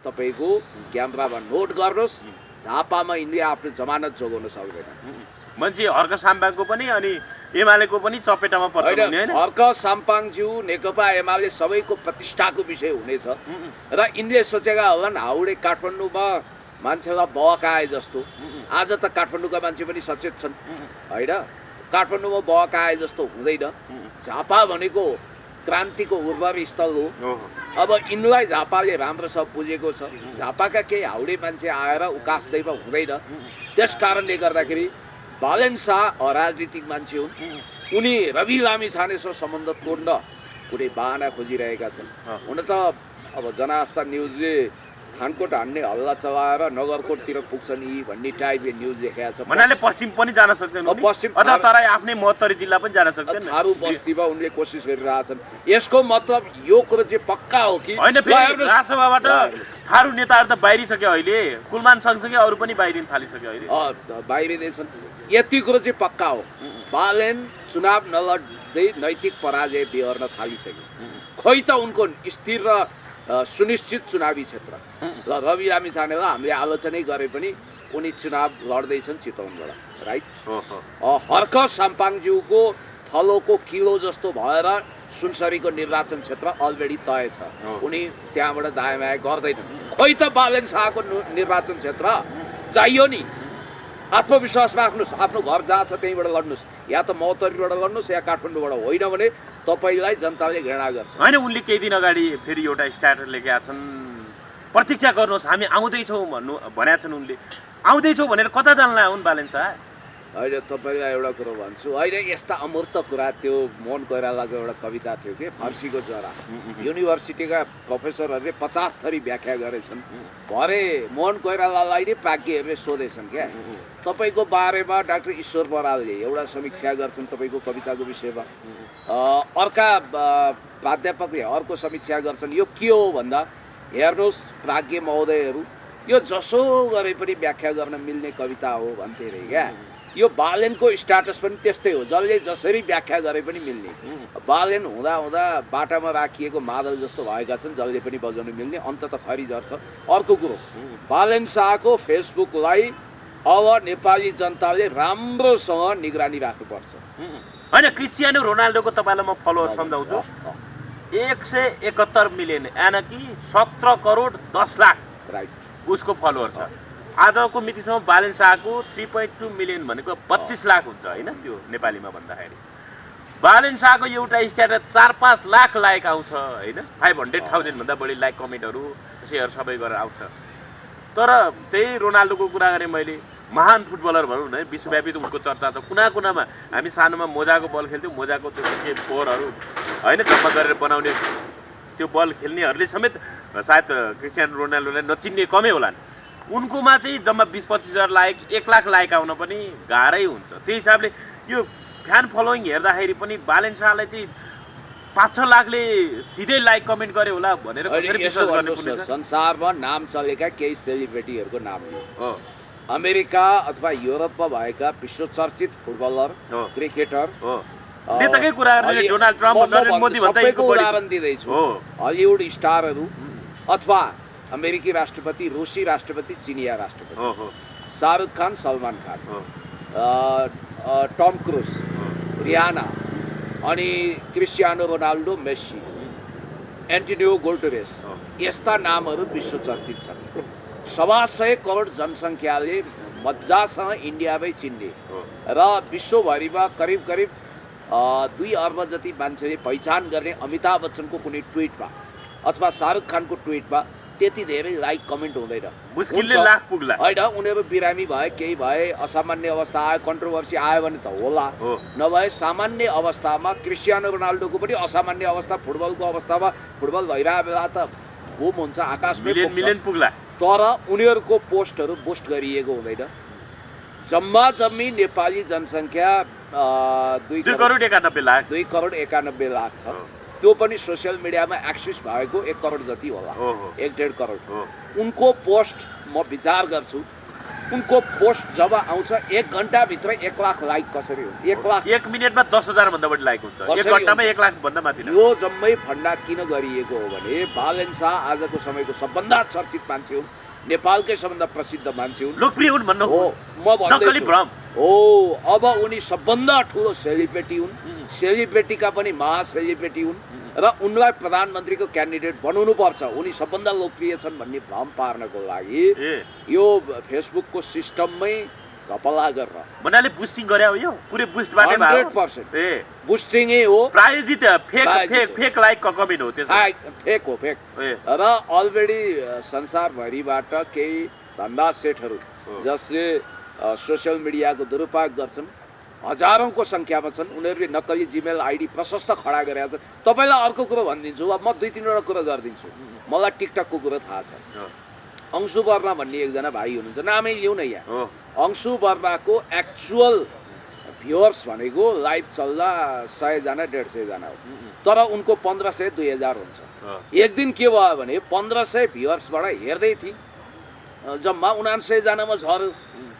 तपाईको क्यामेरामा नोट गर्नुहोस्, झापामा यिनले आफ्नो जमानत जोगाउन सक्दैन। मान्छे हर्क साम्पाङको पनि अनि एमालेको पनि चपेटामा पर्छ होइन, हैन? हर्क साम्पाङज्यू नेकपा एमाले सबैको प्रतिष्ठाको विषय हुनेछ र यिनले सोचेका होलान् हाउडे काठमाडौँमा मान्छेलाई बहकाए जस्तो। आज त काठमाडौँका मान्छे पनि सचेत छन् होइन, काठमाडौँमा बहकाए जस्तो हुँदैन। झापा भनेको क्रान्तिको उर्वर स्थल हो। अब यिनलाई झापाले राम्रोसँग बुझेको छ। झापाका केही हाउडे मान्छे आएर उकास्दैमा हुँदैन। त्यस कारणले गर्दाखेरि बालेन शाह अराजनीतिक मान्छे हुन्। उनी रवि लामिछानेसँग सम्बन्ध तोड्न कुनै बाहना खोजिरहेका छन्। हुन त अब जनआस्था न्युजले खानकोट हान्ने हल्ला चलाएर नगरकोटतिर पुग्छन् यी भन्ने टाइपले न्युज देखाएको छ। भन्नाले पश्चिम पनि जान सक्दैन अब पश्चिम अथवा तराई आफ्नै महोत्तरी जिल्ला पनि जान सक्दैन। थारू बस्तीमा उनले कोसिस गरिरहेछन्। यसको मतलब यो कुरो चाहिँ पक्का हो कि होइन, फेरि राजसभाबाट थारू नेताहरू त बाहिरिसक्यो अहिले, कुलमान सँगसँगै अरू पनि बाहिरिन थालिसक्यो अहिले। बाहिरिँदैछन्। यति कुरो चाहिँ पक्का हो, बालेन चुनाव नलड्दै नैतिक पराजय बिहोर्न थालिसक्यो। खोइ त उनको स्थिर र सुनिश्चित चुनावी क्षेत्र ल रवि लामिछानेलाई हामीले आलोचनै गरे पनि उनी चुनाव लड्दैछन् चितवनबाट, राइट। हर्क साम्पाङज्यूको थलोको किलो जस्तो भएर सुनसरीको निर्वाचन क्षेत्र अलरेडी तय छ। उनी त्यहाँबाट दायाँ गर्दैनन्। खोइ त बालेन शाहको निर्वाचन क्षेत्र चाहियो नि। आत्मविश्वास राख्नुहोस्, आफ्नो घर जहाँ छ त्यहीँबाट लड्नुहोस्, या त महोत्तरीबाट लड्नुहोस् या काठमाडौँबाट, होइन भने तपाईँलाई जनताले घृणा गर्छ। होइन, उनले केही दिन अगाडि फेरि एउटा स्ट्याटस लेखेका छन्, प्रतीक्षा गर्नुहोस् हामी आउँदैछौँ भनेका छन्। उनले आउँदैछौँ भनेर कता जान्ला हुन् बालेन शाह? होइन, तपाईँलाई एउटा कुरो भन्छु, अहिले यस्ता अमूर्त कुरा, त्यो मोहन कोइरालाको एउटा कविता थियो कि फर्सीको जरा, युनिभर्सिटीका प्रोफेसरहरूले 50 थरी व्याख्या गरेछन्। भरे मोहन कोइरालालाई नै प्राज्ञहरूले सोधेछन् क्या, तपाईँको बारेमा डाक्टर ईश्वर बरालले एउटा समीक्षा गर्छन् तपाईँको कविताको विषयमा, अर्का प्राध्यापकले अर्को समीक्षा गर्छन्। यो के हो भन्दा हेर्नुहोस् प्राज्ञ महोदयहरू, यो जसो गरे पनि व्याख्या गर्न मिल्ने कविता हो भन्थे अरे क्या। यो बालेनको स्ट्याटस पनि त्यस्तै हो, जसले जसरी व्याख्या गरे पनि मिल्ने। बालेन हुँदा हुँदा बाटामा राखिएको मादल जस्तो भएका छन्, जसले पनि बजाउनु मिल्ने, अन्तत खरी झर्छ। अर्को कुरो, बालेन शाहको फेसबुकलाई अब नेपाली जनताले राम्रोसँग निगरानी राख्नुपर्छ। होइन, क्रिस्टियानो रोनाल्डोको तपाईँलाई म फलोवर सम्झाउँछु, 171 मिलियन यानि कि 17 करोड 10 लाख राइट उसको फलोवर छ। आजको मितिसम्म बालेन शाहको 3.2 मिलियन भनेको 32 लाख हुन्छ होइन, त्यो नेपालीमा भन्दाखेरि। बालेन शाहको एउटा स्ट्याटस 4-5 लाख लाइक आउँछ होइन, 500,000 भन्दा बढी लाइक कमेन्टहरू सेयर सबै गरेर आउँछ। तर त्यही रोनाल्डोको कुरा गरेँ मैले, महान फुटबलर भनौँ न, विश्वव्यापी उनको चर्चा छ। कुना कुनामा हामी सानोमा मोजाको बल खेल्थ्यौँ, मोजाको त्यो के फोरहरू होइन जम्मा गरेर बनाउने त्यो बल खेल्नेहरूले समेत सायद क्रिस्टियानो रोनाल्डोलाई नचिन्ने कमै होलान्। उनकोमा चाहिँ जम्मा 20-25 हजार लाइक, 1 लाख लाइक आउन पनि गाह्रै हुन्छ। त्यही हिसाबले यो फ्यान फलोइङ हेर्दाखेरि पनि बालेन शाहलाई चाहिँ 5-6 लाखले सिधै लाइक कमेन्ट गरे होला भनेर कसरी विश्वास गर्ने पुग्छ? संसारमा नाम चलेका केही सेलिब्रिटीहरूको नाम हो, अमेरिका अथवा युरोपमा भएका विश्वचर्चित फुटबलर, क्रिकेटर, नेताकै कुरा गर्ने डोनाल्ड ट्रम्प, नरेन्द्र मोदी भन्दा सबैको उदाहरण दिँदैछु। हलिउड स्टारहरू अथवा अमेरिकी राष्ट्रपति, रुसी राष्ट्रपति, चिनिया राष्ट्रपति, Shahrukh Khan, Salman Khan, Tom cruise, Rihanna, अनि Cristiano Ronaldo, Messi, Antonio Guterres, यस्ता नामहरू विश्वचर्चित छन्। 1.25 करोड जनसङ्ख्याले मजासँग इन्डियामै चिन्ने र विश्वभरिमा करिब 2 अर्ब जति मान्छेले पहिचान गर्ने अमिताभ बच्चनको कुनै ट्विटमा अथवा शाहरुख खानको ट्विटमा त्यति धेरै लाइक कमेन्ट हुँदैन। मुस्किलले लाख पुग्ला होइन, उनीहरू बिरामी भए, केही भए, असामान्य अवस्था आयो, कन्ट्रोभर्सी आयो भने त होला, नभए सामान्य अवस्थामा क्रिस्टियानो रोनाल्डोको पनि असामान्य अवस्था, फुटबलको अवस्थामा फुटबल भइरहेको बेला त बुम हुन्छ, आकाशमै मिलियन पुग्ला। तर उनीहरूको पोस्टहरू बुस्ट गरिएको हुँदैन। जम्मी नेपाली जनसङ्ख्या 2 करोड 91 लाख छ। त्यो पनि सोसियल मिडियामा एक्सेस भएको 1 करोड जति होला, 1.5 करोड। उनको पोस्ट म विचार गर्छु उनको पोस्ट जब आउँछ 1 घन्टाभित्र 1 लाख लाइक कसरी हो? 1 लाख 1 मिनेटमा 10,000 भन्दा बढी लाइक हुन्छ, 1 घन्टामा 1 लाख भन्दा माथि। यो जम्मै फन्डा किन गरिएको हो भने बालेन शाह आजको समयको सबभन्दा चर्चित मान्छे हुन्, नेपालकै सबभन्दा प्रसिद्ध मान्छे हुन्, लोकप्रिय हुन् भन्नु हो। म नक्कली भ्रम हो। अब उनी सबभन्दा ठुलो सेलिब्रेटी हुन्, सेलिब्रेटीका पनि महासेलिब्रेटी हुन् र उनलाई प्रधानमन्त्रीको क्यान्डिडेट बनाउनु पर्छ, उनी सबभन्दा लोकप्रिय छन् भन्ने भ्रम पार्नको लागि यो फेसबुकको सिस्टममै घपला गरेर भन्नाले बुस्टिङ गरे हो, यो पुरै बुस्टबाटै भयो 100% बुस्टिङै हो, प्रायोजित फेक लाइक कमेन्ट हो, त्यसो फेक हो, फेक। र अलरेडी संसारभरिबाट केही धन्दा सेटहरू जसले सोसियल मिडियाको दुरुपयोग गर्छन्, हजारौंको संख्यामा छन्, उनीहरूले नक्कली जीमेल आइडी प्रशस्त खडा गरेका छन्। तपाईलाई अर्को कुरो भनिदिन्छु, अब म 2-3 वटा कुरो गरिदिन्छु। मलाई टिकटकको कुरो थाहा छ। अंशु वर्मा भन्ने एकजना भाइ हुनुहुन्छ, नामै लिउँ न यहाँ। अंशु वर्माको एक्चुअल भ्युअर्स भनेको लाइभ चल्दा 100 जना 150 जना हो, तर उनको 1500-2000 हुन्छ। एक दिन के भयो भने 1500 भ्युअर्सबाट हेर्दै थिएँ, जम्मा 79 जनामा झर्यो।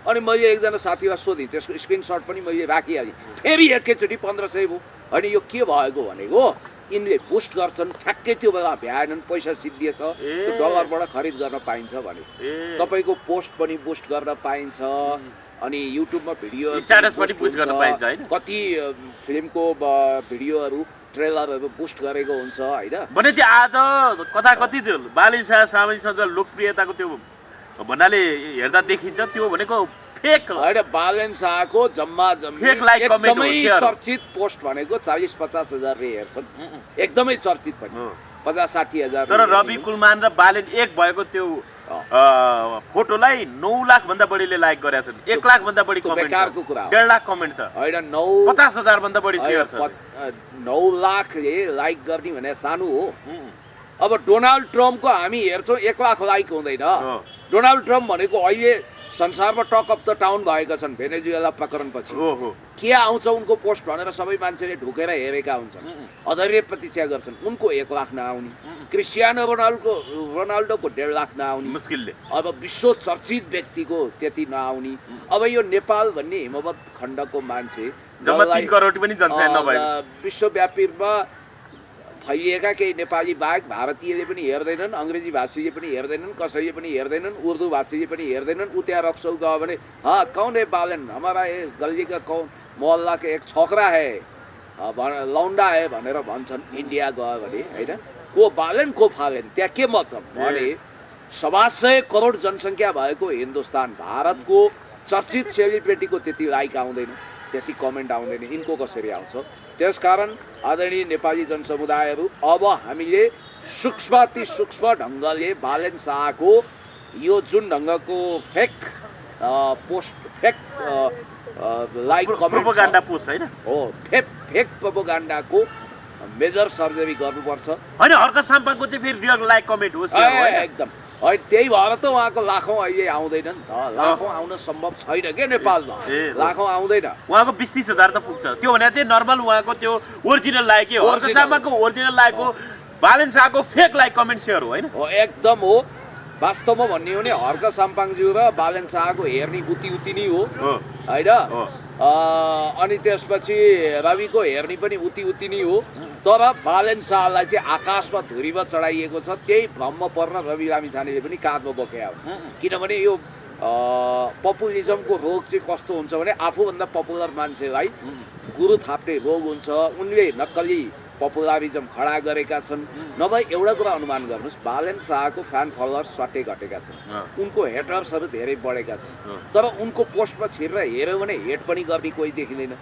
अनि मैले एकजना साथीलाई सोधेँ, त्यसको स्क्रिनसट पनि मैले राखिहालेँ। फेरि एकैचोटि 1500 भयो। अनि यो के भएको भनेको यिनले पोस्ट गर्छन्, ठ्याक्कै त्यो बेला भ्याएनन्, पैसा सिद्धिएछ, त्यो डलरबाट खरिद गर्न पाइन्छ भने तपाईँको पोस्ट पनि बुस्ट गर्न पाइन्छ। अनि युट्युबमा भिडियो स्ट्याटस पनि बुस्ट गर्न पाइन्छ हैन, कति फिल्मको भिडियोहरू ट्रेलरहरू बुस्ट गरेको हुन्छ हैन। भने चाहिँ आज कथा कति त्यो बालेन शाह सामाजिक लोकप्रियताको त्यो भन्नाले हेर्दा देखिन्छ त्यो भनेको फेक हैन। बालेन शाहको जम्मा फेक लाइक कमेन्ट हो, एकदमै चर्चित पोस्ट भनेको 40-50 हजारले हेर्छन्, एकदमै चर्चित पनि 50-60 हजार। तर रवि कुलमान र बालेन एक भएको त्यो फोटोलाई 9 लाख भन्दा बढीले लाइक गरेका छन्, 1 लाख भन्दा बढी कमेन्ट, बेकारको कुरा हो। 1.5 लाख कमेन्ट छ हैन, 50 हजार भन्दा बढी शेयर छ। 9 लाखले लाइक गर्ने भने सानो हो। अब डोनाल्ड ट्रम्पको हामी हेर्छौँ 1 लाख लाइक हुँदैन। डोनाल्ड ट्रम्प भनेको अहिले संसारमा टक अफ द टाउन भएका छन् भेनेजुएला प्रकरणपछि। के आउँछ उनको पोस्ट भनेर सबै मान्छेले ढुकेर हेरेका हुन्छन्, अधैर्य प्रतीक्षा गर्छन्। उनको 1 लाख नआउने, क्रिस्टियानो रोनाल्डोको 1.5 लाख नआउने मुस्किलले, अब विश्व चर्चित व्यक्तिको त्यति नआउने। अब यो नेपाल भन्ने हिमवत खण्डको मान्छे जम्मा 3 करोड पनि जनसङ्ख्या नभएको विश्वव्यापीमा फैलिएका केही नेपाली बाहेक भारतीयले पनि हेर्दैनन्, अङ्ग्रेजी भाषीले पनि हेर्दैनन्, कसैले पनि हेर्दैनन्, उर्दू भाषीले पनि हेर्दैनन्। उ त्यहाँ रक्सौल गयो भने हाँ कौन है बालेन, हमारा ये गल्ली का कौन मोहल्ला के एक छोकरा है, लौंडा है भनेर भन्छन्। इन्डिया गयो भने हैन, को बालेन को फालेन, त्यहाँ के मतलब भने 125 करोड जनसङ्ख्या भएको हिन्दुस्तान, भारतको चर्चित सेलिब्रेटीको त्यति लाइक आउँदैन, त्यति कमेन्ट आउँदैन, यिनको कसरी आउँछ? त्यसकारण आदरणीय नेपाली जनसमुदायहरू, अब हामीले सूक्ष्म ढङ्गले बालेन शाहको यो जुन ढङ्गको fake post, fake like comment propaganda post हैन हो, फेक प्रोपोगन्डाको मेजर सर्जरी गर्नुपर्छ। हैन, हर्क साम्पाको चाहिँ फेरि रियल लाइक कमेन्ट होस् एकदम। त्यही भएर त उहाँको लाखौँ अहिले आउँदैन नि त, लाखौँ आउन सम्भव छैन के नेपालमा, लाखौँ आउँदैन। उहाँको 20-30 हजार त पुग्छ, त्यो भने चाहिँ नर्मल उहाँको त्यो ओरिजिनल लाइक हो, हर्क साम्पाको ओरिजिनल लाइक हो, बालेन शाहको फेक लाइक कमेन्ट सेयर हो हैन। हो एकदम हो। वास्तवमा भन्ने हो भने हर्क साम्पाङज्यू र बालेन शाहको हेर्ने उति नै हो हैन। अनि त्यसपछि रविको हेर्ने पनि उति नै हो। तर बालेन शाहलाई चाहिँ आकाशमा धुरीमा चढाइएको छ, त्यही भ्रममा पर्न रवि लामिछानेले पनि काँधमा बोकेका हुन्। किनभने यो पपुलिजमको रोग चाहिँ कस्तो हुन्छ भने आफूभन्दा पपुलर मान्छेलाई गुरु थाप्ने रोग हुन्छ। उनले नक्कली पपुलरिजम खडा गरेका छन्। नभए एउटा कुरा अनुमान गर्नुहोस्, बालेन शाहको फ्यान फलोअर्स स्वाटै घटेका छन्, उनको हेटर्सहरू धेरै बढेका छन्। तर उनको पोस्टमा छिरेर हेऱ्यो भने हेट पनि गर्ने कोही देखिँदैन।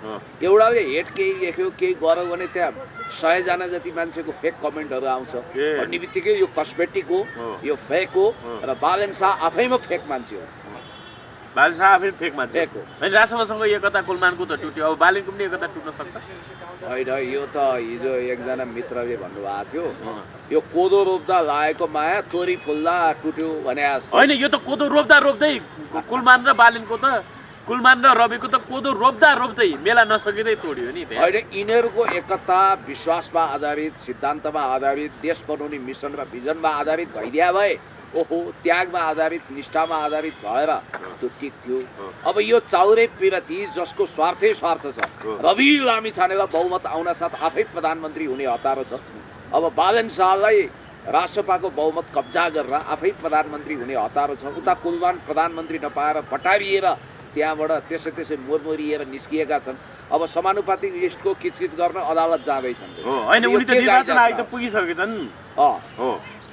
एउटाले हेट केही लेख्यो केही गर्यो भने त्यहाँ 100 जना जति मान्छेको फेक कमेन्टहरू आउँछ भन्ने बित्तिकै यो कस्मेटिक हो, यो फेक हो। र बालेन शाह आफैमा फेक मान्छे हो, बालेन शाह आफै फेक मान्छे हो। अनि राष्ट्रसँग एकता कुलमानको त टुट्यो, अब बालेनको पनि एकता टुट्न सक्छ होइन? यो त हिजो एकजना मित्रले भन्नुभएको थियो, यो कोदो रोप्दा लागेको माया तोरी फुल्दा टुट्यो भने होइन। यो त कोदो रोप्दै कुलमान र बालेनको त, कुलमान र रविको त कोदो रोप्दै मेला नसकिँदै तोड्यो नि। होइन, यिनीहरूको एकता विश्वासमा आधारित, सिद्धान्तमा आधारित, देश बनाउने मिसन र भिजनमा आधारित भइदिया भए ओहो त्यागमा आधारित निष्ठामा आधारित भएर त्यो ठिक थियो। अब यो चाउरे पिरती जसको स्वार्थै स्वार्थ छ, रवि लामिछानेलाई बहुमत आउन साथ आफै प्रधानमन्त्री हुने हतारो छ। अब बालन शाहलाई राष्ट्रसभाको बहुमत कब्जा गरेर आफै प्रधानमन्त्री हुने हतारो छ। उता कुलमान प्रधानमन्त्री नपाएर पटारिएर त्यहाँबाट त्यसै मोरमोरिएर निस्किएका छन्। अब समानुपातिक लिस्टको किचकिच गर्न अदालत जाँदैछन्। होइन, उनी त निर्वाचन आयोग त पुगिसकेछन्।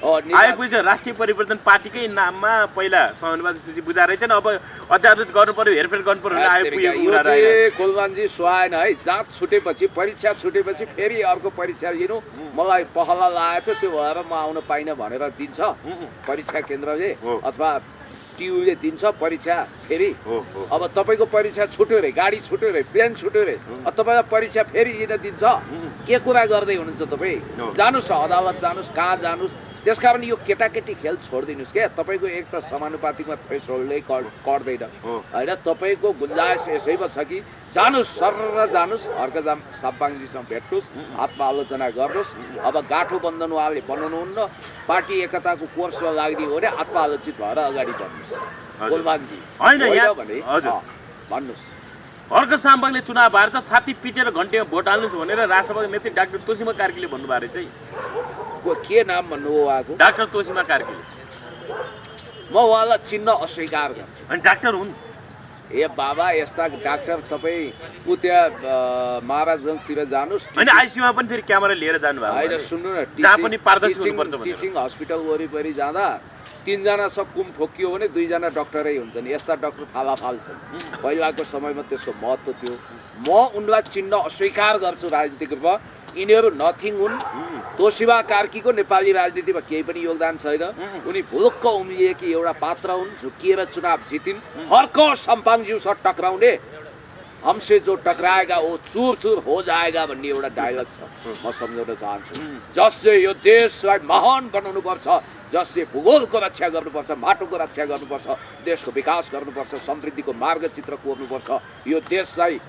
आयोगपछि राष्ट्रिय परिवर्तन पार्टीकै नाममा पहिला समानुपातिक सूची बुझाएर रहेछन्, अब अध्यादेश गर्नु पर्यो, हेरफेर गर्नु पर्यो भने आयोग पुगेको कुलमानजी सुहाएन है। जाँच छुटेपछि, परीक्षा छुटेपछि फेरि अर्को परीक्षा लिनु मलाई पहला लागेको थियो, त्यो भएर म आउन पाइनँ भनेर दिन्छ परीक्षा केन्द्रले अथवा टियुले दिन्छ परीक्षा फेरि। अब तपाईँको परीक्षा छुट्यो रे, गाडी छुट्यो रे, प्लेन छुट्यो रे, तपाईँलाई परीक्षा फेरि लिन दिन्छ। के कुरा गर्दै हुनुहुन्छ तपाईँ? जानुहोस् न अदालत जानुहोस्, कहाँ जानुहोस्। त्यसकारण यो केटाकेटी खेल छोडिदिनुहोस् क्या। तपाईँको एक त समानुपातिकमा थ्रेसहोल्डै कट्दैन होइन। तपाईँको गुन्जाइस यसैमा छ कि जानुहोस्, सर जानुहोस्, हर्क साम्पाङजीसँग भेट्नुहोस्, आत्मआलोचना गर्नुहोस्। अब गाँठो बन्धन उहाँले बनाउनुहुन्न, पार्टी एकताको कोर्समा लाग्ने हो भने आत्मआलोचित भएर अगाडि बढ्नुहोस् कुलमानजी। भने भन्नुहोस्। हर्क साम्पाङले चुनाव हारेर छाती पिटेर घन्टीमा भोट हाल्नुहोस् भनेर राष्ट्रसभाको नेत्री डाक्टर तोसीमा कार्कीले भन्नुभएको रहेछ है। के नाम भन्नु हो उहाँको? डाक्टर तोसीमा कार्की। म उहाँलाई चिन्न अस्वीकार गर्छु। अनि डाक्टर हुन्? ए बाबा, यस्ता डाक्टर तपाईँ ऊ त्यहाँ महाराजगञ्जतिर जानुहोस्। होइन, आइसियुमा पनि फेरि क्यामेरा लिएर जानुभयो। होइन सुन्नु न, जहाँ पनि पारदर्शी हुनुपर्छ भनेर। टिचिङ हस्पिटल वरिपरि जाँदा 3 जना सब कुम ठोकियो भने 2 जना डक्टरै हुन्छन्। यस्ता डक्टर फालाफाल छन्। पहिलाको समयमा त्यसको महत्त्व थियो। म उनलाई चिन्न अस्वीकार गर्छु राजनीतिक रूपमा। यिनीहरू नथिङ हुन्। तोसीमा कार्कीको नेपाली राजनीतिमा केही पनि योगदान छैन। उनी भुलुक्क उम्लिएकी एउटा पात्र हुन्, झुकिएर चुनाव जितिन्। हर्क साम्पाङज्यूसँग टक्राउने हमसे जो टकराएगा वो चूर चूर हो जाएगा भन्ने एउटा डायलग छ, म सम्झाउन चाहन्छु। जसले यो देशलाई महान बनाउनुपर्छ, जसले भूगोलको रक्षा गर्नुपर्छ, माटोको रक्षा गर्नुपर्छ, देशको विकास गर्नुपर्छ, समृद्धिको मार्गचित्र कोर्नुपर्छ, यो देशलाई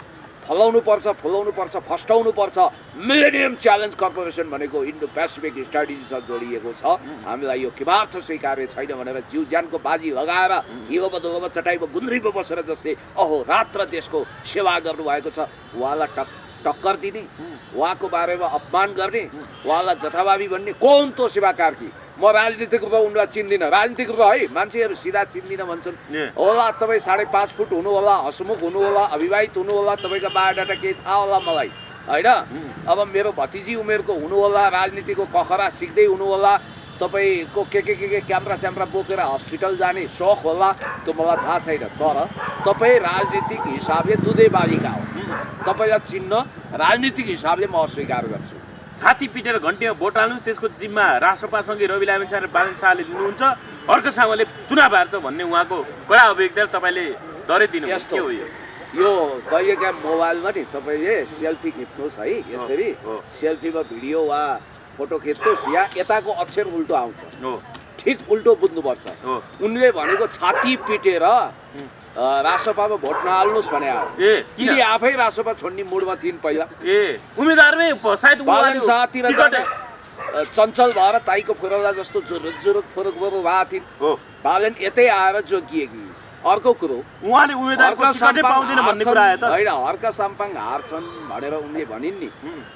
फलाउनुपर्छ, फुलाउनुपर्छ, फस्टाउनुपर्छ। मिलेनियम च्यालेन्ज कर्पोरेसन भनेको इन्डो पेसिफिक स्ट्राटेजीसँग जोडिएको छ। हामीलाई यो किमार्थ स्वीकार्य छैन भनेर जिउ ज्यानको बाजी लगाएर हिलोमा दोलोमा चटाइमा गुन्द्रीमा बसेर जसले अहोरात्र देशको सेवा गर्नुभएको छ, उहाँलाई टक्कर दिने, उहाँको बारेमा अपमान गर्ने, उहाँलाई जथाभावी भन्ने कौन तोसीमा कार्की? म राजनीतिक रूपमा उनलाई चिन्दिनँ। राजनीतिक रूपमा है मान्छेहरू सिधा चिन्दिनँ भन्छन्। होला तपाईँ 5.5 फुट हुनु होला, हसमुख हुनु होला, अविवाहित हुनु होला, तपाईँको बायोडाटा केही थाहा होला मलाई होइन। अब मेरो भतिजी उमेरको हुनु होला, राजनीतिको कखरा सिक्दै हुनु होला, तपाईँको के क्यामेरा स्यामरा बोकेर हस्पिटल जाने सोख होला, त्यो मलाई थाहा छैन। तर तपाईँ राजनीतिक हिसाबले दुधे बालिका हो। तपाईँलाई चिन्न राजनीतिक हिसाबले म अस्वीकार गर्छु। छाती पिटेर घन्टीमा भोट हाल्नुहोस्, त्यसको जिम्मा राष्ट्रपासँगै रवि लामिछाने र बालन शाहले लिनुहुन्छ। हर्क साम्पाङले चुनाव हार्छ भन्ने उहाँको कडा अभियोगलाई तपाईँले दरै दिनु के हो? यो कहिलेकाहीँ मोबाइलमा नि तपाईँले सेल्फी खिच्नुहोस् है, यसरी सेल्फीमा भिडियो वा फोटो खिच्नुहोस्, या यताको अक्षर उल्टो आउँछ, ठिक उल्टो बुझ्नुपर्छ। उनले भनेको छाती पिटेर राष्ट्रसभामा भोट नहाल्नुहोस् भने किन आफै राष्ट्रसभा छोड्ने मुडमा थिइन् पहिला। उम्मेदवारमै सायद बालन शाहतिर चञ्चल भएर ताईको फुरौला जस्तो जुरुक फुरुक भएको थिइन्। बालन यतै आएर जोगिएकी। अर्को कुरो उहाँले उम्मेदवारको टिकटै पाउँदैन भन्ने कुरा आयो त होइन। हर्क साम्पाङ हार्छन् भनेर उनले भनिन् नि,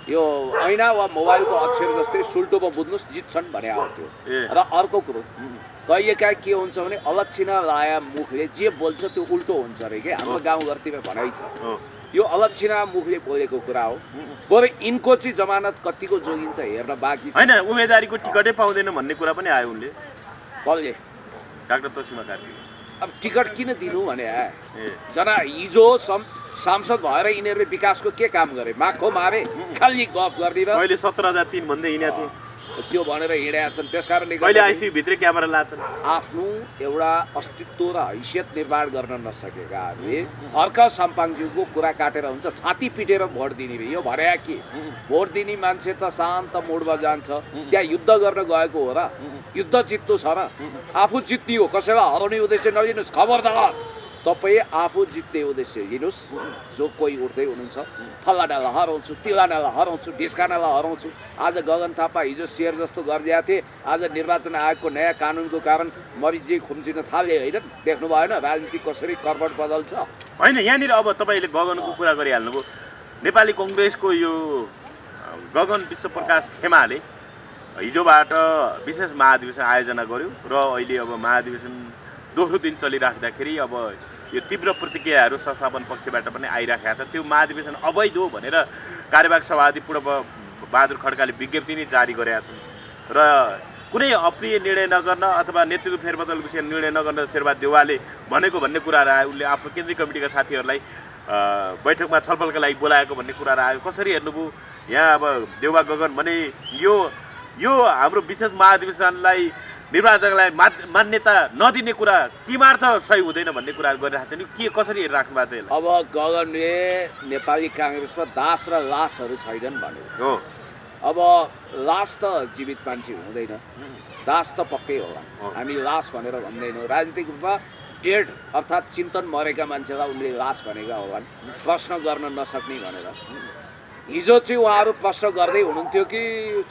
यो ऐना वा मोबाइलको अक्षर जस्तै सुल्टोमा बुझ्नुहोस् जित्छन् भने आउँथ्यो। र अर्को कुरो कहिलेकाहीँ के हुन्छ भने अलक्षिणा लाया मुखले जे बोल्छ त्यो उल्टो हुन्छ अरे के, हाम्रो गाउँघरतिर भनाइ छ। यो अलक्षिणा मुखले बोलेको कुरा हो। बरु यिनको चाहिँ जमानत कतिको जोगिन्छ हेर्न बाँकी छ। होइन, उम्मेदवारीको टिकटै पाउँदैन भन्ने कुरा पनि आयो उनले। कसले? डाक्टर तोसीमा कार्की। अब टिकट किन दिनु भने जना हिजो सांसद भएर यिनीहरूले विकासको के काम गरे? माखो मारे, खाली गफ गर्ने र अहिले 17,003 भन्दै हिँडेका थिए, त्यो भनेर हिँडेका छन्। त्यसकारणले कहिले आइसियु भित्र क्यामेरा लाछन्। आफ्नो एउटा अस्तित्व र हैसियत निर्माण गर्न नसकेकाहरूले हर्क साम्पाङज्यूको कुरा काटेर हुन्छ छाती पिटेर भोट दिने रे। यो भने के भोट दिने मान्छे त शान्त मोडमा जान्छ, त्यहाँ युद्ध गर्न गएको हो र? युद्ध जित्नु छ र? आफू जित्ने हो, कसैलाई हराउने उद्देश्य नलिनुहोस्। खबरदार तपाईँ आफू जित्ने उद्देश्य हिँड्नुहोस्, जो कोही उठ्दै हुनुहुन्छ फलानालाई हराउँछु, तिलानालाई हराउँछु, ढिस्कानालाई हराउँछु। आज गगन थापा हिजो शेर जस्तो गरिदिएको थिए, आज निर्वाचन आयोगको नयाँ कानुनको कारण मरिजी खुम्चिन थाले होइन। देख्नु भएन राजनीति कसरी कर्मठ बदल्छ। होइन, यहाँनिर अब तपाईँले गगनको कुरा गरिहाल्नुभयो। नेपाली कङ्ग्रेसको यो गगन विश्वप्रकाश खेमाले हिजोबाट विशेष महाधिवेशन आयोजना गर्यो र अहिले अब महाधिवेशन दोस्रो दिन चलिराख्दाखेरि अब यो तीव्र प्रतिक्रियाहरू संस्थापन पक्षबाट पनि आइराखेका छ। त्यो महाधिवेशन अवैध हो भनेर कार्यवाहक सभापति पूर्ण बहादुर खड्काले विज्ञप्ति नै जारी गरेका छन् र कुनै अप्रिय निर्णय नगर्न अथवा नेतृत्व फेरबदल विषय निर्णय नगर्न शेरबहादुर देउवाले भनेको भन्ने कुराहरू आयो। उसले आफ्नो केन्द्रीय कमिटीका साथीहरूलाई बैठकमा छलफलका लागि बोलाएको भन्ने कुराहरू आयो। कसरी हेर्नुभयो यहाँ अब देउवा गगन भने यो हाम्रो विशेष महाधिवेशनलाई निर्वाचनलाई मान्यता नदिने कुरा किमार्थ सही हुँदैन भन्ने कुराहरू गरिरहेको छ नि, के कसरी हेरिराख्नु भएको छ यसलाई? अब गगनले नेपाली काङ्ग्रेसमा दास र लासहरू छैनन् भन्यो हो। अब लास त जीवित मान्छे हुँदैन, दास त पक्कै होला। हामी लास भनेर भन्दैनौँ। राजनीतिक रूपमा डेड अर्थात् चिन्तन मरेका मान्छेलाई उनले लास भनेका होलान्, प्रश्न गर्न नसक्ने भनेर। हिजो चाहिँ उहाँहरू प्रश्न गर्दै हुनुहुन्थ्यो कि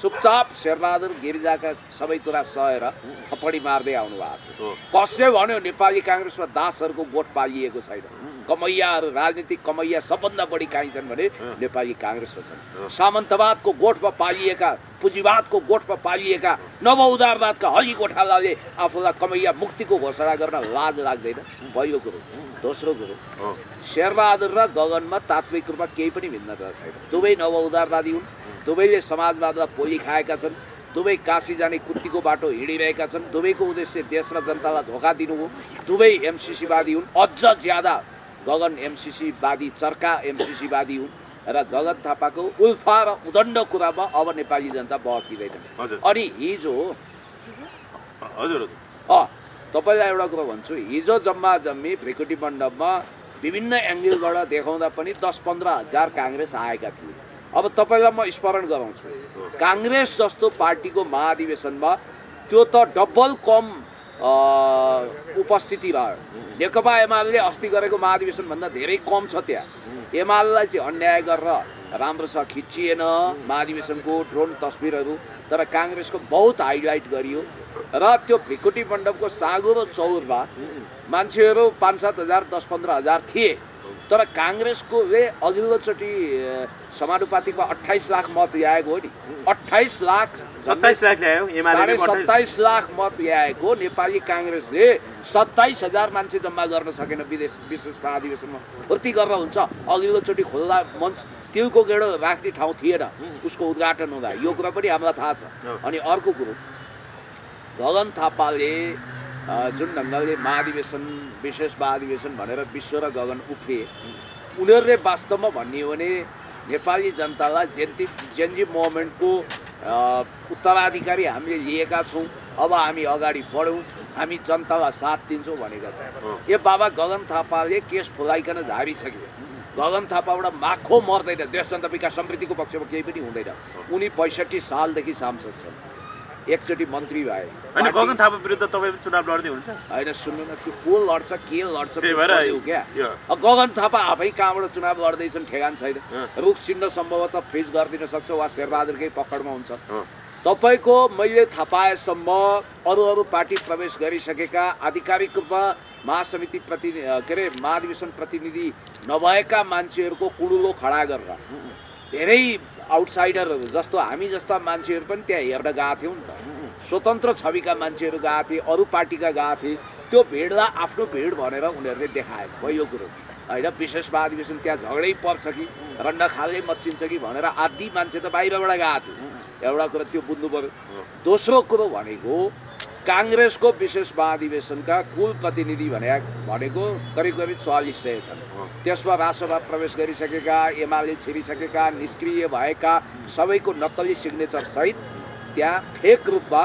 चुपचाप शेरबहादुर गिरिजाका सबै कुरा सहेर थप्पडी मार्दै आउनु भएको थियो। कसले भन्यो नेपाली काङ्ग्रेसमा दासहरूको गोठ पालिएको छैन? कमैयाहरू, राजनीतिक कमैया सबभन्दा बढी काहीँ छन् भने नेपाली काङ्ग्रेसमा छन्। सामन्तवादको गोठमा पालिएका, पुँजीवादको गोठमा पालिएका नव उदारवादका हली गोठालाले आफूलाई कमैया मुक्तिको घोषणा गर्न लाज लाग्दैन, पहिलो कुरो। दोस्रो कुरो, शेरबहादुर र गगनमा तात्विक रूपमा केही पनि भिन्नता छैन। दुवै नव उदारवादी हुन्, दुवैले समाजवादलाई पोली खाएका छन्, दुवै काशी जाने कुत्तीको बाटो हिँडिरहेका छन्, दुवैको उद्देश्य देश र जनतालाई धोका दिनु हो, दुवै एमसिसीवादी हुन्। अझ ज्यादा गगन एमसिसीवादी, चर्का एमसिसीवादी हुन् र गगन थापाको उल्फा र उदण्ड कुरामा अब नेपाली जनता बहकिँदैन। अनि हिजो तपाईँलाई एउटा कुरा भन्छु, हिजो जम्मा जम्मी भ्रिकुटी मण्डपमा विभिन्न एङ्गलबाट देखाउँदा पनि 10-15 हजार काङ्ग्रेस आएका थिए। अब तपाईँलाई म स्मरण गराउँछु, काङ्ग्रेस जस्तो पार्टीको महाधिवेशनमा त्यो त डबल कम उपस्थिति रह्यो। नेकपा एमाले अस्ति गरेको महाधिवेशनभन्दा धेरै कम छ त्यहाँ। एमालेलाई चाहिँ अन्याय गरेर राम्रोसँग खिचिएन महाधिवेशनको ड्रोन तस्बिरहरू, तर काङ्ग्रेसको बहुत हाइलाइट गरियो र त्यो भ्रिकुटी मण्डपको साँगुरो चौरमा मान्छेहरू 5-7 हजार 10-15 हजार थिए। तर काङ्ग्रेसकोले अघिल्लोचोटि समानुपातिकमा 28 लाख मत ल्याएको हो नि, 28 लाख 27 लाख ल्यायो एमाले, 27 लाख मत ल्याएको नेपाली काङ्ग्रेसले 27 हजार मान्छे जम्मा गर्न सकेन। विशेष महाधिवेशनमा फुर्ती गरेर हुन्छ। अघिल्लोचोटि खुल्ला मञ्च तिलको गेडो राख्ने ठाउँ थिएन उसको उद्घाटन हुँदा, यो कुरा पनि हामीलाई थाहा छ। अनि अर्को कुरो, गगन थापाले जुन ढङ्गले महाधिवेशन, विशेष महाधिवेशन भनेर विश्व र गगन उफ्रिए, उनीहरूले वास्तवमा भन्ने हो भने नेपाली जनतालाई जेनजी मोभमेन्टको उत्तराधिकारी हामीले लिएका छौँ, अब हामी अगाडि बढौँ, हामी जनतालाई साथ दिन्छौँ भनेका छौँ। यो बाबा गगन थापाले केस फुलाइकन झारिसक्यो। गगन थापाबाट माखो मर्दैन। देश जनता विकास समृद्धिको पक्षमा केही पनि हुँदैन। उनी 65 सालदेखि सांसद छन्, एकचोटि मन्त्री भए। अनि गगन थापा विरुद्ध तपाईँ चुनाव लड्दै हुन्छ? होइन, सुन्नु न, त्यो को लड्छ के लड्छ क्या। गगन थापा आफै कहाँबाट चुनाव लड्दैछन् ठेगान छैन। रुख चिन्ह सम्भवतः फ्रिज गरिदिन सक्छ वा शेरबहादुरकै पकडमा हुन्छ। तपाईँको मैले थाहा पाएसम्म अरू पार्टी प्रवेश गरिसकेका आधिकारिक रूपमा महासमिति महाधिवेशन प्रतिनिधि नभएका मान्छेहरूको कुडुलो खडा गरेर धेरै आउटसाइडरहरू जस्तो हामी जस्ता मान्छेहरू पनि त्यहाँ हेर्न गएको थियौँ नि त। स्वतन्त्र छविका मान्छेहरू गएको थिए, अरू पार्टीका गएको थिए। त्यो भिडलाई आफ्नो भिड भनेर उनीहरूले देखाए। पहिलो कुरो होइन, विशेष महाधिवेशन त्यहाँ झगडै पर्छ कि रन्डाखालै मच्चिन्छ कि भनेर आधी मान्छे त बाहिरबाट गएको थियो। एउटा कुरो त्यो बुझ्नु पर्यो। दोस्रो कुरो भनेको काङ्ग्रेसको विशेष महाधिवेशनका कुल प्रतिनिधि भनेको करिब 4400 छन्। त्यसमा रासोभा प्रवेश गरिसकेका, एमाले छिरिसकेका, निष्क्रिय भएका सबैको नक्कली सिग्नेचर सहित त्यहाँ फेक रूपमा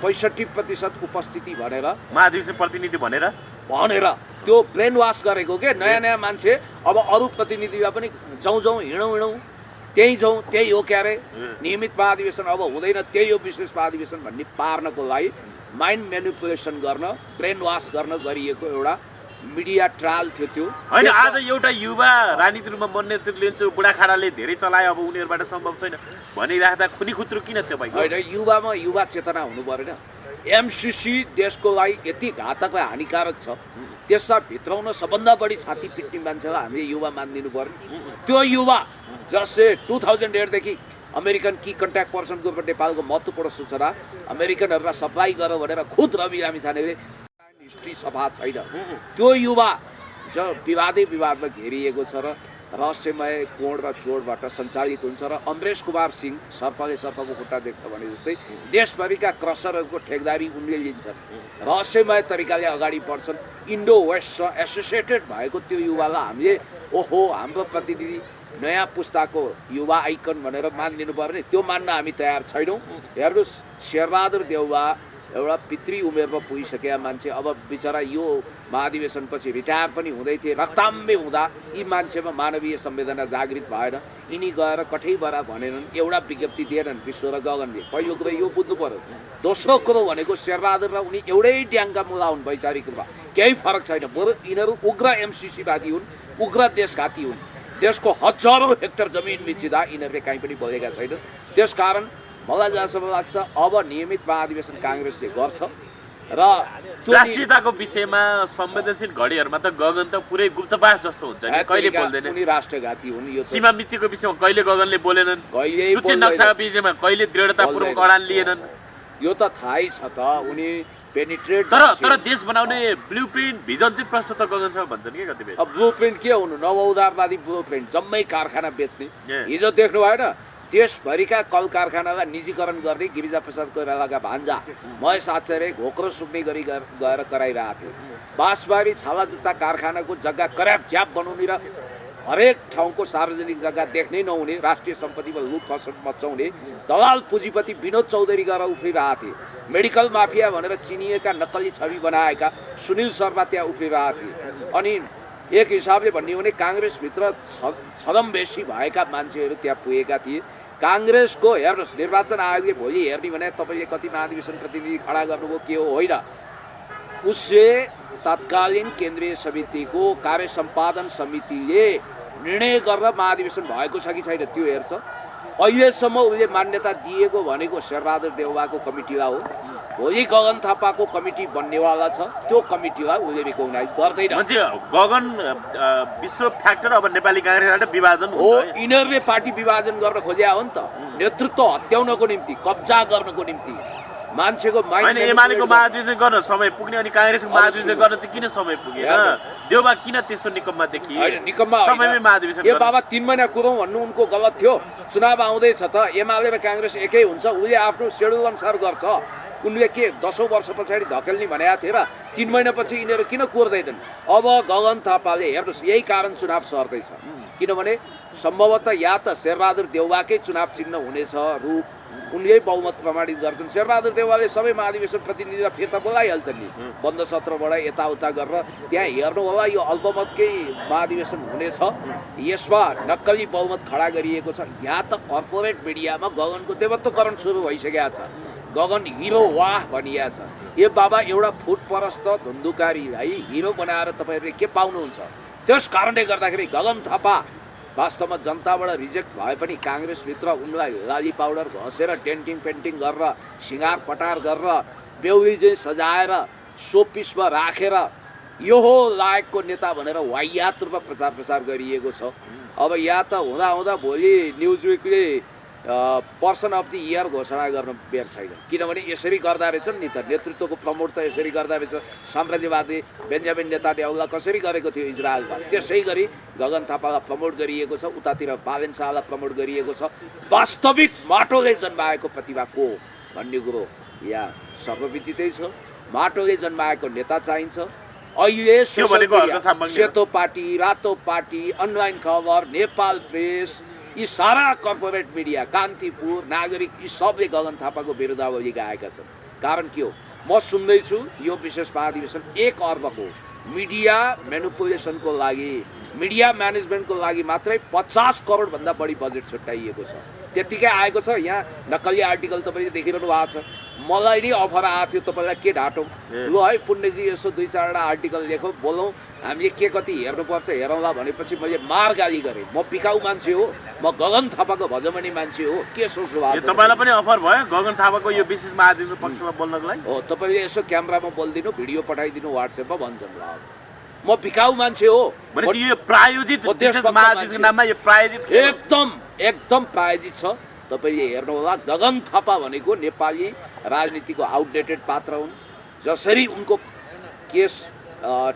65% उपस्थिति भनेर महाधिवेशन प्रतिनिधि भनेर त्यो ब्रेन वास गरेको के नयाँ मान्छे। अब अरू प्रतिनिधिमा पनि जाउँ हिँडौँ त्यही जाउँ त्यही हो क्यारे, नियमित महाधिवेशन अब हुँदैन त्यही हो विशेष महाधिवेशन भन्ने पार्नको लागि माइन्ड मेनिपुलेसन गर्न, ब्रेन वास गर्न गरिएको एउटा मिडिया ट्रायल थियो त्यो होइन आज एउटा युवा राजनीति रूपमा म नेतृत्व लिन्छु बुढाखाडाले धेरै चलायो अब उनीहरूबाट सम्भव छैन भनिराख्दा खुनी खुत्रो किन त्यो भाइ होइन युवामा युवा चेतना हुनु परेन एमसिसी देशको लागि यति घातक र हानिकारक छ त्यसमा भित्राउन सबभन्दा बढी छाती पिट्ने मान्छेलाई हामीले युवा मानिदिनु पर्यो त्यो युवा जसले 2008 देखि अमेरिकन की कन्ट्याक्ट पर्सन ग्रुपमा नेपालको महत्त्वपूर्ण सूचना अमेरिकनहरूलाई सप्लाई गर भनेर खुद रवि लामिछानेले हिस्ट्री सफा छैन त्यो युवा जो विवादमा घेरिएको छ र रहस्यमय कोण र चोडबाट सञ्चालित हुन्छ र अमरेश कुमार सिंह सर्पले सर्पको खुट्टा देख्छ भने जस्तै देशभरिका क्रसरहरूको ठेकदारी उनले लिन्छन् रहस्यमय तरिकाले अगाडि बढ्छन् इन्डो वेस्टसँग एसोसिएटेड भएको त्यो युवालाई हामीले ओहो हाम्रो प्रतिनिधि नयाँ पुस्ताको युवा आइकन भनेर मानिदिनु पर्यो नि त्यो मान्न हामी तयार छैनौँ हेर्नुहोस् शेरबहादुर देउवा एउटा पितृ उमेरमा पुगिसकेका मान्छे अब बिचरा यो महाधिवेशनपछि रिटायर पनि हुँदै थिए रक्ताम्बे हुँदा यी मान्छेमा मानवीय संवेदना जागृत भएन यिनी गएर कठैबाट भनेनन् एउटा विज्ञप्ति दिएनन् विश्व र गगनले पहिलो कुरो यो बुझ्नु पर्यो दोस्रो कुरो भनेको शेरबहादुर र उनी एउटै ट्याङ्का मुला हुन् वैचारिक रूपमा केही फरक छैन बरु यिनीहरू उग्र एमसिसीवादी हुन् उग्र देशघाती हुन् देशको हजारौँ हेक्टर जमिन मिचिँदा यिनीहरूले कहीँ पनि बोलेका छैनन् त्यसकारण मलाई जहाँसम्म लाग्छ अब नियमित महाधिवेशन काङ्ग्रेसले गर्छ र राष्ट्रियताको विषयमा संवेदनशील घडीहरूमा त गगन त पुरै गुप्तवास जस्तो हुन्छ नि कहिले बोल्दैन उनी राष्ट्रघाती हुन् यो सीमा मिचिको विषयमा कहिले गगनले बोलेनन् कहिले नक्साको विषयमा कहिले दृढतापूर्वक अडान लिएनन् यो त थाहै छ त उनी पेनिट्रेट तर देश बनाउने ब्लुप्रिन्ट भिजन चाहिँ प्रश्न छ गगनसँग भन्छन् के कतिपय अब ब्लुप्रिन्ट के हुनु नवउदारवादी ब्लुप्रिन्ट जम्मै कारखाना बेच्ने हिजो देख्नु भएन देशभरिका कल कारखानालाई निजीकरण गर्ने गिरिजाप्रसाद कोइरालाका भान्जा महेश आचार्य घोक्रो सुक्ने गरी गएर कराइरहेको थियो बाँसबारी छाला जुत्ता कारखानाको जग्गा कर्याप झ्याप बनाउने र हरेक ठाउँको सार्वजनिक जग्गा देख्नै नहुने राष्ट्रिय सम्पत्तिमा लुट खसट मचाउने दलाल पुँजीपति विनोद चौधरी गएर उफ्रिरहेको थिए मेडिकल माफिया भनेर चिनिएका नक्कली छवि बनाएका सुनिल शर्मा त्यहाँ उफ्रिरहेको थिए अनि एक हिसाबले भन्ने हो भने काङ्ग्रेसभित्र छदमवेशी भएका मान्छेहरू त्यहाँ पुगेका थिए काङ्ग्रेसको हेर्नुहोस् निर्वाचन आयोगले भोलि हेर्ने भने तपाईँले कति महाधिवेशन प्रतिनिधि खडा गर्नुभयो के हो होइन उसले तत्कालीन केन्द्रीय समितिको कार्य सम्पादन समितिले निर्णय गरेर महाधिवेशन भएको छ कि छैन त्यो हेर्छ अहिलेसम्म उसले मान्यता दिएको भनेको शेरबहादुर देउवाको कमिटीलाई हो भोलि गगन थापाको कमिटी बन्नेवाला छ त्यो कमिटीलाई उसले रिकगनाइज गर्दैन गगन विश्व फ्याक्टर अब नेपाली काङ्ग्रेसबाट विभाजन हो यिनीहरूले पार्टी विभाजन गर्न खोज्या हो नि त नेतृत्व हत्याउनको निम्ति कब्जा गर्नको निम्ति मान्छेको माइन्ड एमालेको महाधिवेशन गर्न समय पुग्ने अनि काङ्ग्रेसको महाधिवेशन गर्न चाहिँ किन समय पुगेन देउबा किन त्यस्तो निकममा देखिए होइन निकममा समयमै महाधिवेशन ए बाबा 3 महिना कुरौँ भन्नु उनको गलत थियो चुनाव आउँदैछ त एमाले र काङ्ग्रेस एकै हुन्छ उसले आफ्नो सेड्युल अनुसार गर्छ उनले के 10औं वर्ष पछाडि धकेल्ने भनेको थिए र 3 महिनापछि यिनीहरू किन कोर्दैनन् अब गगन थापाले हेर्नुहोस् यही कारण चुनाव सर्दैछ किनभने सम्भवतः या त शेरबहादुर देउवाकै चुनाव चिन्ह हुनेछ रूप उनले बहुमत प्रमाणित गर्छन् शेरबहादुर देउवाले सबै महाधिवेशन प्रतिनिधिलाई फिर्ता बोलाइहाल्छन् नि बन्द सत्रबाट यताउता गरेर त्यहाँ हेर्नु होला यो अल्पमतकै महाधिवेशन हुनेछ यसमा नक्कली बहुमत खडा गरिएको छ यहाँ त कर्पोरेट मिडियामा गगनको देवत्वकरण सुरु भइसकेको छ गगन हिरो वाह भनिया छ ए बाबा एउटा फुटपरस्त धुन्धुकारीलाई हिरो बनाएर तपाईँहरूले के पाउनुहुन्छ त्यस कारणले गर्दाखेरि गगन थापा वास्तवमा जनताबाट रिजेक्ट भए पनि काङ्ग्रेसभित्र उनलाई लाली पाउडर घसेर डेन्टिङ पेन्टिङ गरेर सिँगार पटार गरेर बेहुली चाहिँ सजाएर सोपिसमा राखेर यो हो लायकको नेता भनेर वाहियात रूपमा प्रचार प्रसार गरिएको छ अब या त हुँदा हुँदा भोलि न्युज विकले पर्सन अफ द इयर घोषणा गर्न बेर छैन किनभने यसरी गर्दा रहेछन् नि त नेतृत्वको प्रमोट त यसरी गर्दा रहेछ साम्राज्यवादी बेन्जामिन नेतान्याहुलाई कसरी गरेको थियो इजरायलमा त्यसै गरी गगन थापालाई प्रमोट गरिएको छ उतातिर बालेन शाहलाई प्रमोट गरिएको छ वास्तविक माटोले जन्माएको प्रतिभा को भन्ने कुरो यहाँ सर्वविदितै छ माटोले जन्माएको नेता चाहिन्छ अहिले सेतो पार्टी रातो पार्टी अनलाइन खबर नेपाल प्रेस यी सारा कर्पोरेट मिडिया कान्तिपुर नागरिक यी सबले गगन थापाको विरुद्धावली गाएका छन् कारण के हो म सुन्दैछु यो विशेष महाधिवेशन 1 अर्बको मिडिया म्यानिपुलेसनको लागि मिडिया म्यानेजमेन्टको लागि मात्रै 50 करोड भन्दा बढी बजेट छुट्याइएको छ त्यत्तिकै आएको छ। यहाँ नक्कली आर्टिकल तपाईँले देखिरहनु भएको छ। मलाई नि अफर आएको थियो तपाईँलाई के ढाँटौँ, लु है पुण्यजी यसो 2-4वटा आर्टिकल लेखौँ, बोलौँ, हामीले के कति हेर्नुपर्छ हेरौँला भनेपछि मैले मार गाली गरेँ। म बिकाउ मान्छे हो, म गगन थापाको भजमनी मान्छे हो, के सोच्नु भएको? तपाईँलाई पनि अफर भयो गगन थापाको यो विशेष महाधिवेशनको पक्षमा बोल्नको लागि? हो, तपाईँले यसो क्यामेरामा बोलिदिनु, भिडियो पठाइदिनु व्हाट्सएपमा भन्छन् ल। म बिकाउ मान्छे हो भनेपछि यो प्रायोजित विशेष महाधिवेशनको नाममा यो प्रायोजित एकदम प्रायोजित छ। तपाईँले हेर्नु होला, गगन थापा भनेको नेपाली राजनीतिको आउटडेटेड पात्र हुन्। जसरी उनको केस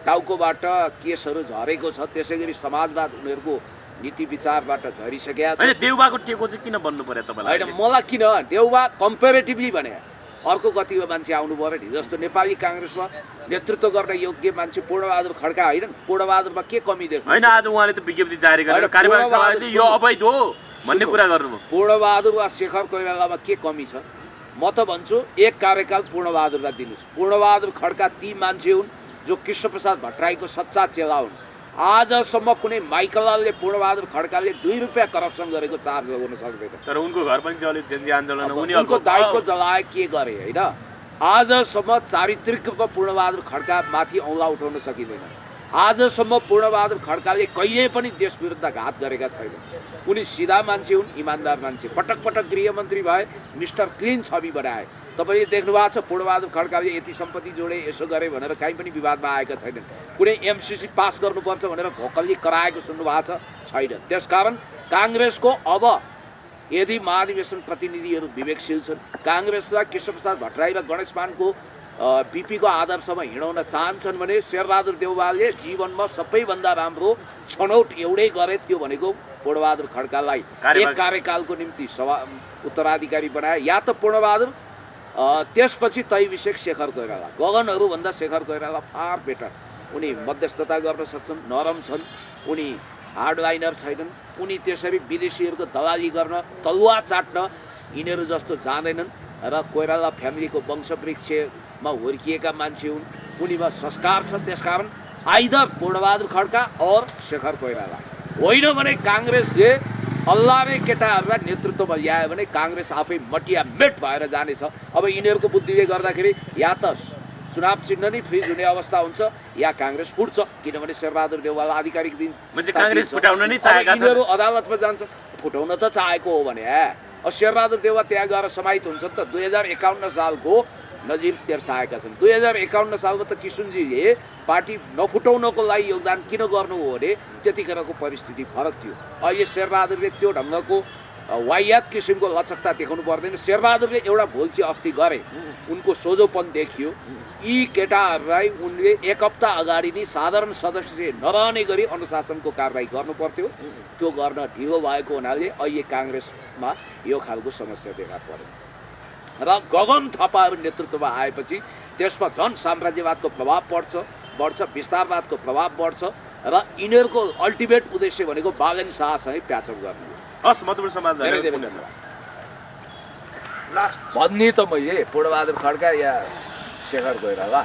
टाउकोबाट केसहरू झरेको छ, त्यसै गरी समाजवाद उनीहरूको नीति विचारबाट झरिसकेका छ। हैन, देउबाको टेको चाहिँ किन बन्नु पर्यो तपाईँलाई? होइन, मलाई किन देउबा कम्पेरेटिभली भने अर्को कतिको मान्छे आउनु पर्यो नि। जस्तो नेपाली काङ्ग्रेसमा नेतृत्व गर्न योग्य मान्छे पूर्णबहादुर खड्का होइन। पूर्णबहादुरमा के कमी देख्नु? हैन, आज उहाँले त विज्ञप्ति जारी गरेर कार्यवाही सभाले यो अवैध हो भन्ने कुरा गर्नुभयो। पूर्णबहादुर वा शेखर कोइरालामा के कमी छ? म त भन्छु एक कार्यकाल पूर्णबहादुरलाई दिनुहोस्। पूर्णबहादुर खड्का ती मान्छे हुन् जो कृष्णप्रसाद भट्टराईको सच्चा चेला हुन्। आजसम्म कुनै माइकलले पूर्णबहादुर खड्काले 2 रुपियाँ करप्सन गरेको चार्ज लगाउन सक्दैन। तर उनको घर पनि जल्यो, जनजी आन्दोलन उनको दाइको जलाए के गरे होइन। आजसम्म चारित्रिक रूपमा पूर्णबहादुर खड्का माथि औँला उठाउन सकिँदैन। आजसम्म पूर्णबहादुर खड्काले कहिले पनि देश विरुद्ध घात गरेका छैनन्। उनी सिधा मान्छे हुन्, इमान्दार मान्छे। पटक पटक गृहमन्त्री भए, मिस्टर क्लिन छवि बनाए। तपाईँले देख्नु भएको छ पूर्णबहादुर खड्काले यति सम्पत्ति जोडे, यसो गरे भनेर कहीँ पनि विवादमा आएका छैनन्। कुनै एमसिसी पास गर्नुपर्छ भनेर भोकल्ली कराएको सुन्नु भएको छैन। त्यसकारण काङ्ग्रेसको अब यदि महाधिवेशन प्रतिनिधिहरू विवेकशील छन्, काङ्ग्रेसलाई कृष्णप्रसाद भट्टराई र गणेश मानको बिपीको आदर्शमा हिँडाउन चाहन्छन् भने शेरबहादुर देउवालले जीवनमा सबैभन्दा राम्रो छनौट एउटै गरे, त्यो भनेको पूर्णबहादुर खड्कालाई एक कार्यकालको निम्ति उत्तराधिकारी बनाए। या त पूर्णबहादुर त्यसपछि तैविषेक शेखर कोइराला। गगनहरूभन्दा शेखर कोइराला फार बेटर। उनी मध्यस्थता गर्न सक्छन्, नरम छन्, उनी हार्डलाइनर छैनन्। उनी त्यसरी विदेशीहरूको दलाली गर्न, तलुवा चाट्न यिनीहरू जस्तो जाँदैनन्। र कोइराला फ्यामिलीको वंशवृक्षमा हुर्किएका मान्छे हुन्, उनीमा संस्कार छ। त्यसकारण आइदर पूर्णबहादुर खड्का और शेखर कोइराला, होइन भने काङ्ग्रेसले अल्लाहले केटाहरूलाई नेतृत्वमा ल्यायो भने काङ्ग्रेस आफै मटिया मेट भएर जानेछ। अब यिनीहरूको बुद्धिले गर्दाखेरि या त चुनाव चिन्ह नै फ्रिज हुने अवस्था हुन्छ या काङ्ग्रेस फुट्छ। किनभने शेरबहादुर देउवाल आधिकारिक दिन काङ्ग्रेस फुटाउन नै चाहेका छन्। यिनीहरू अदालतमा जान्छ, फुटाउन त चाहेको हो भने अब शेरबहादुर देउवा त्यहाँ गएर समाहित हुन्छन् त। 2051 सालको नजिर तेर्साएका छन्। 2051 सालमा त किशुनजीले पार्टी नफुटाउनको लागि योगदान किन गर्नु हो भने त्यतिखेरको परिस्थिति फरक थियो। अहिले शेरबहादुरले त्यो ढङ्गको वाहियात किसिमको लचकता देखाउनु पर्दैन। शेरबहादुरले एउटा भुल चाहिँ अस्ति गरे, उनको सोझोपन देखियो। यी केटाहरूलाई उनले 1 हप्ता अगाडि नै साधारण सदस्य नरहने गरी अनुशासनको कारबाही गर्नु पर्थ्यो। त्यो गर्न ढिलो भएको हुनाले अहिले काङ्ग्रेसमा यो खालको समस्या देखा पर्यो। र गगन थापाहरू नेतृत्वमा आएपछि त्यसमा झन् साम्राज्यवादको प्रभाव बढ्छ, विस्तारवादको प्रभाव बढ्छ र यिनीहरूको अल्टिमेट उद्देश्य भनेको बालन शाहसँगै प्याचअप गर्ने हो। हस्, मधुपुर समाज भन्ने त मैले पूर्णबहादुर खड्का या शेखर कोइराला।